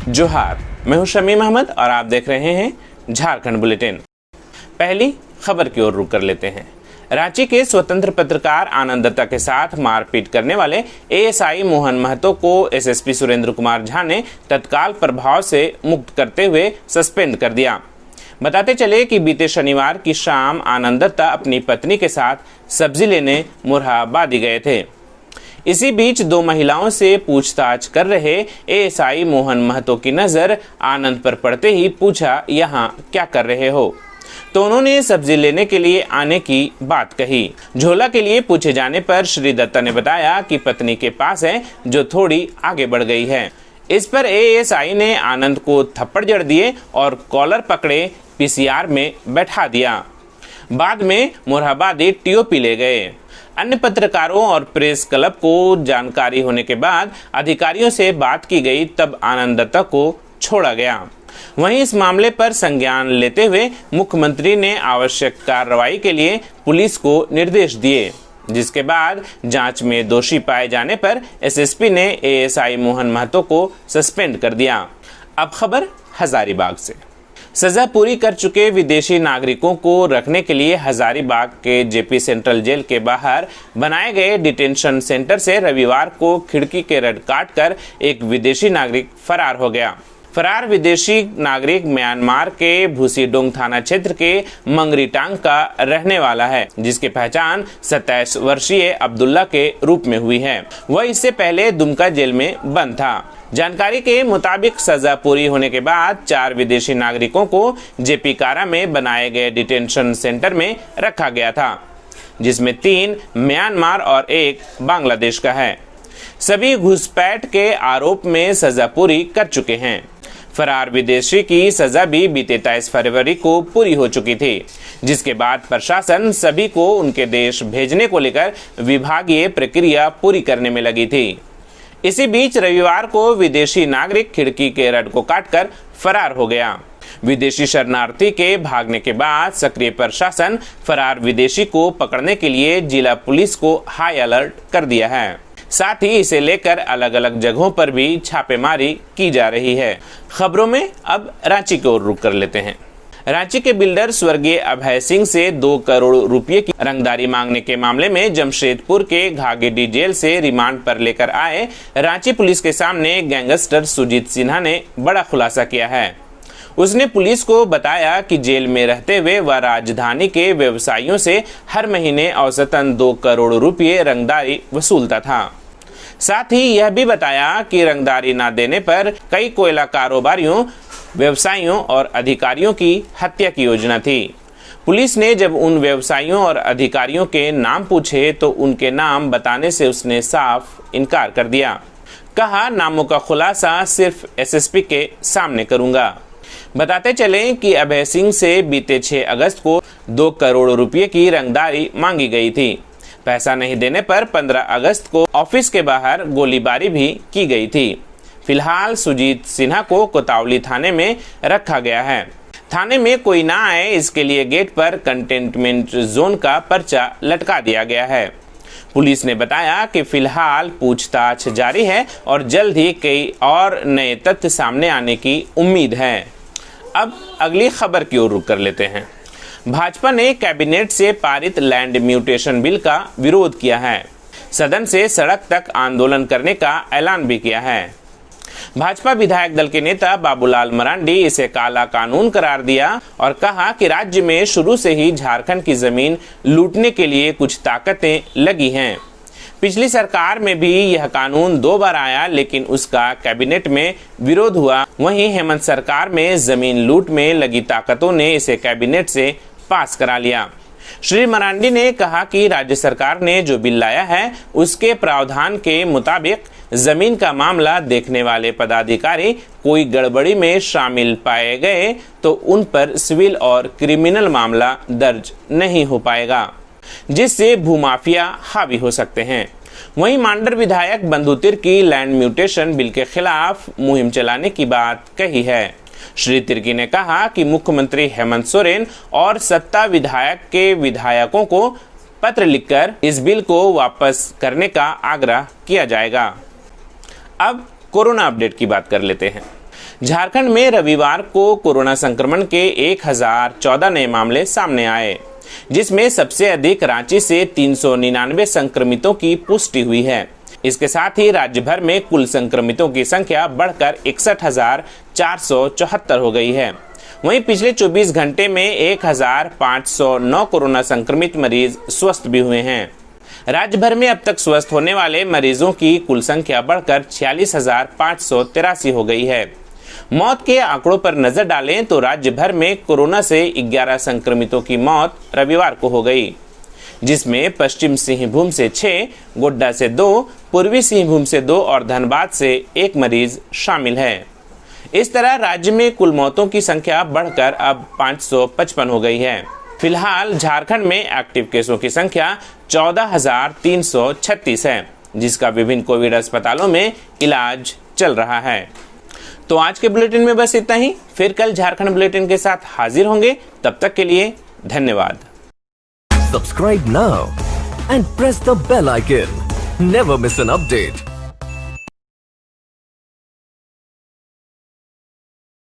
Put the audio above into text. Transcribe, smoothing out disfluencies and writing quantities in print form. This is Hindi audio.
जोहार, मैं हूं शमीम अहमद और आप देख रहे हैं झारखंड बुलेटिन। पहली खबर की ओर रुख कर लेते हैं। रांची के स्वतंत्र पत्रकार आनंद दत्ता के साथ मारपीट करने वाले एएसआई मोहन महतो को एसएसपी सुरेंद्र कुमार झा ने तत्काल प्रभाव से मुक्त करते हुए सस्पेंड कर दिया। बताते चले कि बीते शनिवार की शाम आनंद दत्ता अपनी पत्नी के साथ सब्जी लेने मुरहाबादी गए थे। इसी बीच दो महिलाओं से पूछताछ कर रहे एएसआई मोहन महतो की नजर आनंद पर पड़ते ही पूछा, यहाँ क्या कर रहे हो? तो उन्होंने सब्जी लेने के लिए आने की बात कही। झोला के लिए पूछे जाने पर श्री दत्ता ने बताया कि पत्नी के पास है, जो थोड़ी आगे बढ़ गई है। इस पर एएसआई ने आनंद को थप्पड़ जड़ दिए और कॉलर पकड़े पीसीआर में बैठा दिया। बाद में मुरहाबादी टीओपी ले गए। अन्य पत्रकारों और प्रेस क्लब को जानकारी होने के बाद अधिकारियों से बात की गई, तब आनंद दत्ता को छोड़ा गया। वहीं इस मामले पर संज्ञान लेते हुए मुख्यमंत्री ने आवश्यक कार्रवाई के लिए पुलिस को निर्देश दिए, जिसके बाद जांच में दोषी पाए जाने पर एसएसपी ने एएसआई मोहन महतो को सस्पेंड कर दिया। अब खबर हजारीबाग से। सजा पूरी कर चुके विदेशी नागरिकों को रखने के लिए हजारीबाग के जेपी सेंट्रल जेल के बाहर बनाए गए डिटेंशन सेंटर से रविवार को खिड़की के रड काटकर एक विदेशी नागरिक फरार हो गया। फरार विदेशी नागरिक म्यांमार के भूसीडोंग थाना क्षेत्र के मंगरीटांग का रहने वाला है, जिसकी पहचान 27 वर्षीय अब्दुल्ला के रूप में हुई है। वह इससे पहले दुमका जेल में बंद था। जानकारी के मुताबिक सजा पूरी होने के बाद 4 विदेशी नागरिकों को जेपी कारा में बनाए गए डिटेंशन सेंटर में रखा गया था, जिसमें 3 म्यांमार और 1 बांग्लादेश का है। सभी घुसपैठ के आरोप में सजा पूरी कर चुके हैं। फरार विदेशी की सजा भी बीते 23 फरवरी को पूरी हो चुकी थी, जिसके बाद प्रशासन सभी को उनके देश भेजने को लेकर विभागीय प्रक्रिया पूरी करने में लगी थी। इसी बीच रविवार को विदेशी नागरिक खिड़की के रड को काटकर फरार हो गया। विदेशी शरणार्थी के भागने के बाद सक्रिय प्रशासन फरार विदेशी को पकड़ने के लिए जिला पुलिस को हाई अलर्ट कर दिया है। साथ ही इसे लेकर अलग अलग जगहों पर भी छापेमारी की जा रही है। खबरों में अब रांची की ओर रुख कर लेते हैं। रांची के बिल्डर स्वर्गीय अभय सिंह से 2 करोड़ रुपए की रंगदारी मांगने के मामले में जमशेदपुर के घाघेडी जेल से रिमांड पर लेकर आए रांची पुलिस के सामने गैंगस्टर सुजीत सिन्हा ने बड़ा खुलासा किया है। उसने पुलिस को बताया कि जेल में रहते हुए वह राजधानी के व्यवसायियों से हर महीने औसतन 2 करोड़ रुपए रंगदारी वसूलता था। साथ ही यह भी बताया कि रंगदारी न देने पर कई कोयला कारोबारियों, व्यवसायियों और अधिकारियों की हत्या की योजना थी। पुलिस ने जब उन व्यवसायियों और अधिकारियों के नाम पूछे तो उनके नाम बताने से उसने साफ इनकार कर दिया। कहा, नामों का खुलासा सिर्फ एसएसपी के सामने करूंगा। बताते चलें कि अभय सिंह से बीते 6 अगस्त को 2 करोड़ रुपए की रंगदारी मांगी गई थी। पैसा नहीं देने पर 15 अगस्त को ऑफिस के बाहर गोलीबारी भी की गई थी। फिलहाल सुजीत सिन्हा को कोतवाली थाने में रखा गया है। थाने में कोई ना आए, इसके लिए गेट पर कंटेनमेंट जोन का पर्चा लटका दिया गया है। पुलिस ने बताया कि फिलहाल पूछताछ जारी है और जल्द ही कई और नए तथ्य सामने आने की उम्मीद है। अब अगली खबर की ओर रुख कर लेते हैं। भाजपा ने कैबिनेट से पारित लैंड म्यूटेशन बिल का विरोध किया है। सदन से सड़क तक आंदोलन करने का ऐलान भी किया है। भाजपा विधायक दल के नेता बाबूलाल मरांडी इसे काला कानून करार दिया और कहा कि राज्य में शुरू से ही झारखंड की जमीन लूटने के लिए कुछ ताकतें लगी हैं। पिछली सरकार में भी यह कानून 2 बार आया, लेकिन उसका कैबिनेट में विरोध हुआ। वहीं हेमंत सरकार में जमीन लूट में लगी ताकतों ने इसे कैबिनेट से पास करा लिया। श्री मरांडी ने कहा कि राज्य सरकार ने जो बिल लाया है उसके प्रावधान के मुताबिक जमीन का मामला देखने वाले पदाधिकारी कोई गड़बड़ी में शामिल पाए गए तो उन पर सिविल और क्रिमिनल मामला दर्ज नहीं हो पाएगा, जिससे भूमाफिया हावी हो सकते हैं। वहीं मांडर विधायक Bandhu Tirkey land mutation bill के खिलाफ मुहिम चलाने की बात कही है। श्री तिर्की ने कहा कि मुख्यमंत्री हेमंत सोरेन और सत्ता विधायक के विधायकों को पत्र लिखकर इस बिल को वापस करने का आग्रह किया जाएगा। अब कोरोना अपडेट की बात कर लेते हैं। झारखंड में रविवार को कोरोना संक्रमण के 1014 नए मामले सामने आए, जिसमें सबसे अधिक रांची से 399 संक्रमितों की पुष्टि हुई है। इसके साथ ही राज्य भर में कुल संक्रमितों की संख्या बढ़कर 61,474 हो गई है। वहीं पिछले 24 घंटे में 1,509 कोरोना संक्रमित मरीज स्वस्थ भी हुए हैं। राज्य भर में अब तक स्वस्थ होने वाले मरीजों की कुल संख्या बढ़कर 46,583 हो गई है। मौत के आंकड़ों पर नजर डालें तो राज्य भर में कोरोना से 11 संक्रमितों की मौत रविवार को हो गई, जिसमें पश्चिम सिंहभूम से 6, गोड्डा से 2, पूर्वी सिंहभूम से 2 और धनबाद से 1 मरीज शामिल है। इस तरह राज्य में कुल मौतों की संख्या बढ़कर अब 555 हो गई है। फिलहाल झारखंड में एक्टिव केसों की संख्या 14,336 है, जिसका विभिन्न कोविड अस्पतालों में इलाज चल रहा है। तो आज के बुलेटिन में बस इतना ही। फिर कल झारखंड बुलेटिन के साथ हाजिर होंगे। तब तक के लिए धन्यवाद। Subscribe now and press the bell icon. Never miss an update.